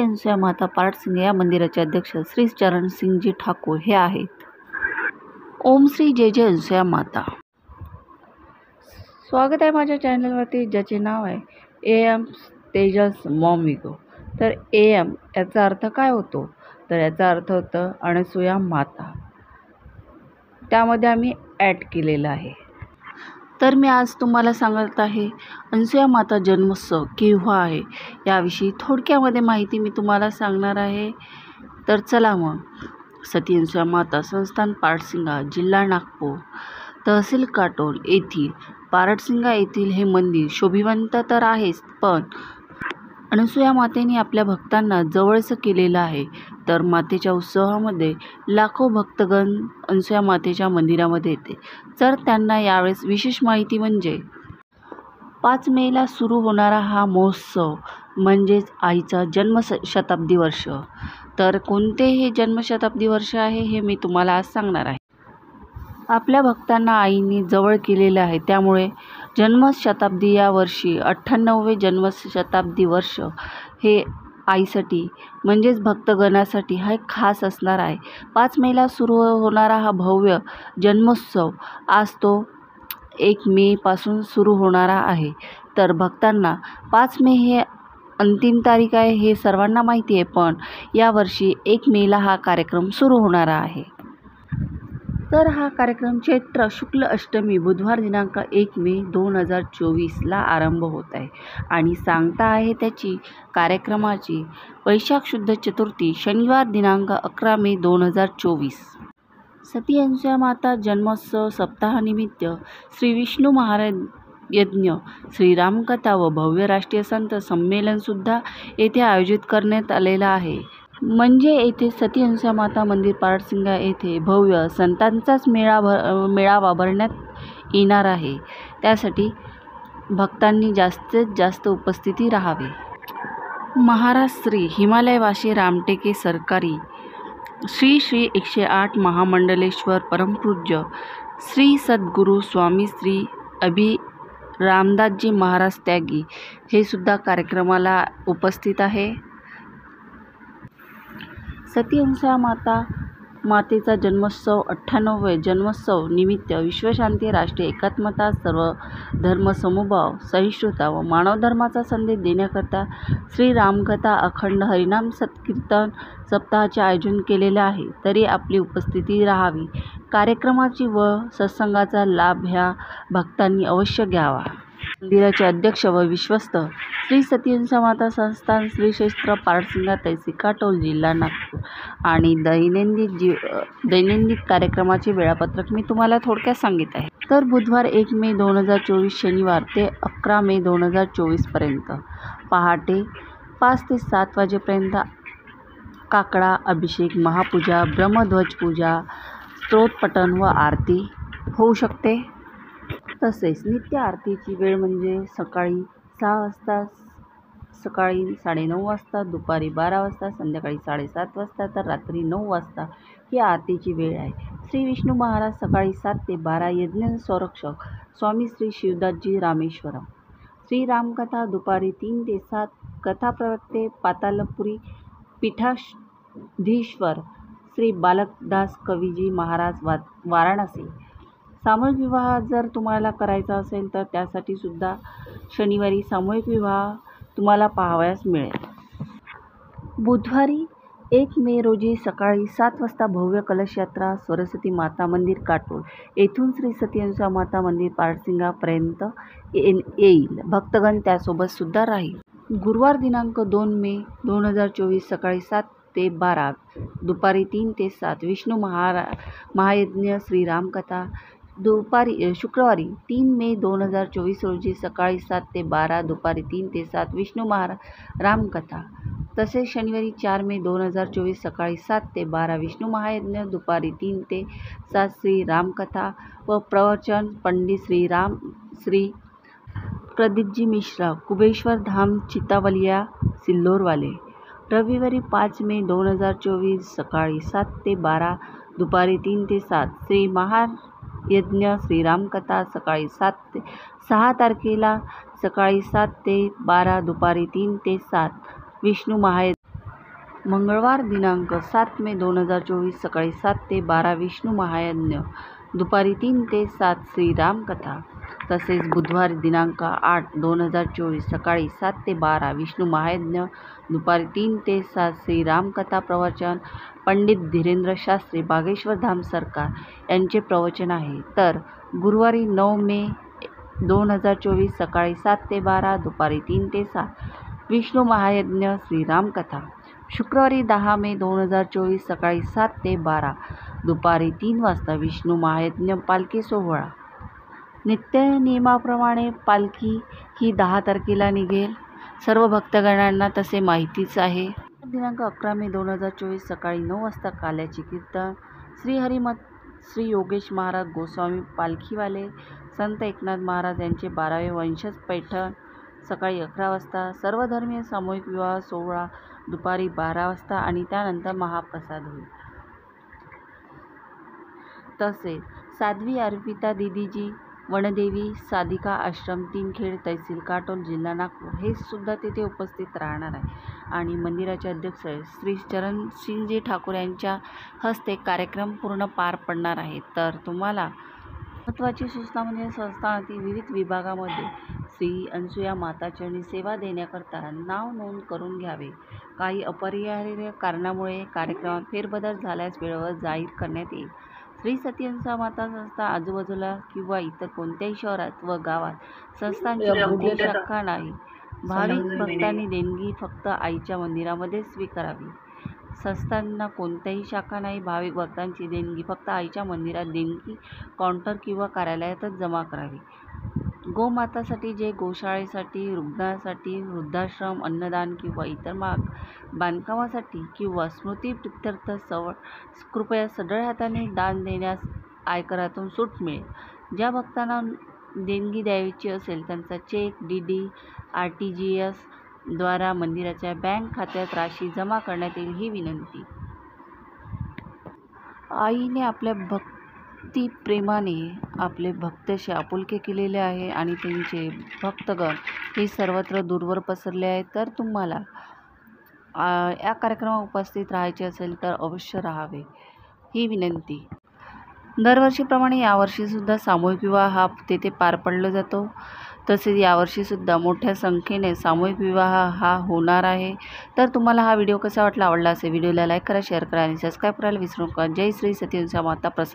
अनसुया माता पार्ट सिंग या मंदिराचे अध्यक्ष श्री चरण सिंगजी ठाकूर हे आहेत. ओम श्री जय जय अनसुया माता. स्वागत आहे माझ्या चॅनलवरती, ज्याचे नाव आहे AM तेजस मॉम विगो. तर AM याचा अर्थ काय होतो? तर याचा अर्थ होतं अनसुया माता. त्यामध्ये आम्ही ॲड केलेलं आहे. तर मी आज तुम्हाला सांगत आहे अनसुया माता जन्मोत्सव केव्हा आहे याविषयी थोडक्यामध्ये माहिती मी तुम्हाला सांगणार आहे. तर चला मग. सती अनसुया माता संस्थान पारडसिंगा, जिल्हा नागपूर, तहसील काटोल येथील पारडसिंगा येथील हे मंदिर शोभिवंत तर आहेच, पण अनसुया मातेने आपल्या भक्तांना जवळचं केलेलं आहे. तर मातेच्या उत्सवामध्ये लाखो भक्तगण अनसुया मातेच्या मंदिरामध्ये येते. तर त्यांना यावेळेस विशेष माहिती म्हणजे 5 मेला सुरू होणारा हा महोत्सव म्हणजेच आईचा जन्मशताब्दी वर्ष. तर कोणते हे जन्मशताब्दी वर्ष आहे हे मी तुम्हाला आज सांगणार आहे. आपल्या भक्तांना आईने जवळ केलेलं आहे, त्यामुळे जन्मशताब्दी या वर्षी 98वे जन्मशताब्दी वर्ष हे आईसाठी म्हणजेच भक्तगणासाठी हा एक खास असणार आहे. 5 मेला सुरू होणारा हा भव्य जन्मोत्सव आज तो 1 मे पासून सुरू होणारा आहे. तर भक्तांना 5 मे हे अंतिम तारीख आहे हे सर्वांना माहिती आहे, पण यावर्षी 1 मेला हा कार्यक्रम सुरू होणारा आहे. तर हा कार्यक्रम चैत्र शुक्ल अष्टमी बुधवार दिनांक 1 मे 2024ला आरंभ होत आहे आणि सांगता आहे त्याची कार्यक्रमाची वैशाख शुद्ध चतुर्थी शनिवार दिनांक 11 मे 2024. सती अनसुया माता जन्मोत्सव सप्ताहानिमित्त श्री विष्णू महाराज यज्ञ, श्रीरामकथा व भव्य राष्ट्रीय संत संमेलनसुद्धा येथे आयोजित करण्यात आलेलं आहे. म्हणजे येथे सती अनसुया माता मंदिर पारडसिंगा येथे भव्य संतांचाच मेळावा भरण्यात येणार आहे. त्यासाठी भक्तांनी जास्तीत जास्त उपस्थिती राहावी. महाराज श्री हिमालयवासी रामटेके सरकारी श्री 108 महामंडलेश्वर परमपूज्य श्री सद्गुरू स्वामी श्री रामदासजी महाराज त्यागी हे सुद्धा कार्यक्रमाला उपस्थित आहे. सती अनसुया मातेचा जन्मोत्सव 98वे जन्मोत्सव निमित्त विश्वशांती, राष्ट्रीय एकात्मता, सर्व धर्मसमभाव, सहिष्णुता व मानवधर्माचा संदेश देण्याकरता श्रीरामकथा अखंड हरिनाम संकीर्तन सप्ताहाचे आयोजन केलेले आहे. तरी आपली उपस्थिती राहावी. कार्यक्रमाची व सत्संगाचा लाभ ह्या भक्तांनी अवश्य घ्यावा. मंदिराचे अध्यक्ष व विश्वस्त श्री सती अनसुया माता संस्थान श्री क्षेत्र पारडसिंगा, तहसील काटोल, जिल्हा नागपूर. आणि दैनंदिन कार्यक्रमाचे वेळापत्रक मी तुम्हाला थोडक्यात सांगित आहे. तर बुधवार 1 मे 2024 शनिवार ते 11 मे 2024 पर्यंत पहाटे 5 ते 7 वाजेपर्यंत काकडा अभिषेक, महापूजा, ब्रह्मध्वज पूजा, स्तोत्रपठण व आरती होऊ शकते. तसेच नित्य आरतीची वेळ म्हणजे सकाळी 6 वाजता, सकाळी 9:30 वाजता, दुपारी 12 वाजता, संध्याकाळी 7:30 वाजता, तर रात्री 9 वाजता ही आरतीची वेळ आहे. श्री विष्णू महाराज सकाळी 7 ते 12 यज्ञ संरक्षक स्वामी श्री शिवदासजी रामेश्वरम. श्री रामकथा दुपारी 3 ते 7 कथा प्रवक्ते पातालपुरी पीठाधीश्वर श्री बालकदास कविजी महाराज वाराणसी. सामूहिक विवाह जर तुम्हाला करायचा असेल तर त्यासाठी सुद्धा शनिवारी सामूहिक विवाह तुम्हाला पाहावयास मिळेल. बुधवारी 1 मे रोजी सकाळी 7 वाजता भव्य कलश यात्रा सरस्वती माता मंदिर काटोल येथून श्री सती अनसुया माता मंदिर पारडसिंगापर्यंत येईल. भक्तगण त्यासोबत सुद्धा राहील. गुरुवार दिनांक 2 मे 2024 सकाळी 7 ते 12, दुपारी 3 ते 7 विष्णू महायज्ञ श्रीरामकथा. शुक्रवारी 3 मे 2024 रोजी सकाळी 7 ते 12, दुपारी 3 ते 7 विष्णू रामकथा. तसेच शनिवारी 4 मे 2024 सकाळी 7 ते 12 विष्णू महायज्ञ, दुपारी 3 ते 7 श्री रामकथा व प्रवचन पंडित श्री प्रदीपजी मिश्रा, कुबेश्वर धाम, चितावलिया, सिल्लोरवाले. रविवारी 5 मे 2024 सकाळी 7 ते 12, दुपारी 3 ते 7 श्री महायज्ञ श्रीरामकथा. सकाळी 6 तारखेला सकाळी 7 ते 12, दुपारी 3 ते 7 विष्णू महायज्ञ. मंगळवार दिनांक 7 मे 2024 सकाळी 7 ते 12 विष्णू महायज्ञ, दुपारी 3 ते 7 श्रीराम कथा. तसेच बुधवार दिनांक 8/2024 सकाळी 7 ते 12 विष्णू महायज्ञ, दुपारी 3 ते 7 श्रीराम कथा प्रवचन पंडित धीरेंद्र शास्त्री बागेश्वर धाम सरकार यांचे प्रवचन आहे. तर गुरुवारी 9 मे 2024 सकाळी 7 ते 12 दुपारी 3 ते 7 विष्णू महायज्ञ श्रीराम कथा. शुक्रवारी 10 मे 2024 सकाळी 7 ते 12 दुपारी 3 वाजता विष्णू महायज्ञ पालखी सोहळा. नित्य नियमाप्रमाणे पालखी ही 10 तारखेला निघेल. सर्व भक्तगणांना तसे माहितीच आहे. दिनांक 11 मे 2024 सकाळी 9 वाजता काल्याचे कीर्तन. श्री हरिमठ श्री योगेश महाराज गोस्वामी पालखीवाले संत एकनाथ महाराज यांचे 12वे वंशज पैठण सकाळी 11 वाजता. सर्वधर्मीय सामूहिक विवाह सोहळा दुपारी 12 वाजता आणि त्यानंतर महाप्रसाद होईल. तसेच साध्वी अर्पिता दिदीजी वनदेवी साधिका आश्रम तीनखेड तहसील काटोल जिल्हा नागपूर हे सुद्धा तिथे उपस्थित राहणार आहे. आणि मंदिराचे अध्यक्ष श्री चरणसिंगजी ठाकूर यांच्या हस्ते कार्यक्रम पूर्ण पार पडणार आहे. तर तुम्हाला महत्त्वाची सूचना म्हणजे संस्थानातील विविध विभागामध्ये श्री अनसूया माताचरणी सेवा देण्याकरता नाव नोंद करून घ्यावे. काही अपरिहार्य कारणामुळे कार्यक्रमात फेरबदल झाल्यास वेळेवर जाहीर करण्यात येईल. श्री सती अनसूया माता संस्था आजूबाजूला किंवा इतर कोणत्याही शहरात व गावात संस्थांची कोणतीही शाखा नाही. भाविक भक्तांनी देणगी फक्त आईच्या मंदिरामध्येच स्वीकारावी. संस्थांना कोणत्याही शाखा नाही. भाविक भक्तांची देणगी फक्त आईच्या मंदिरात देणगी काउंटर किंवा कार्यालयातच जमा करावी. गोमातासाठी जे गोशाळेसाठी, रुग्णासाठी, वृद्धाश्रम, अन्नदान किंवा इतर बांधकामासाठी किंवा स्मृतिप्रित्यर्थ कृपया सढळ हाताने दान देण्यास आयकरातून सूट मिळेल. ज्या भक्तांना देणगी द्यायची असेल त्यांचा चेक, DD, RTGS द्वारा मंदिराच्या बँक खात्यात राशी जमा करण्यात येईल ही विनंती. आईने आपल्या भक्तिप्रेमाने आपले भक्तशी आपुलके केलेले आहे आणि त्यांचे भक्तगण हे सर्वत्र दूरवर पसरले आहेत. तर तुम्हाला या कार्यक्रमात उपस्थित राहायचे असेल तर अवश्य राहावे ही विनंती. दरवर्षीप्रमाणे यावर्षीसुद्धा सामूहिक विवाह हा तेथे पार पडला जातो. तसेच यावर्षीसुद्धा मोठ्या संख्येने सामूहिक विवाह हा होणार आहे. तर तुम्हाला हा व्हिडिओ कसा वाटला? आवडला असेल व्हिडिओला लाईक करा, शेअर करा आणि सबस्क्राईब करायला विसरू नका. जय श्री सती अनसूया माता प्रसन्न.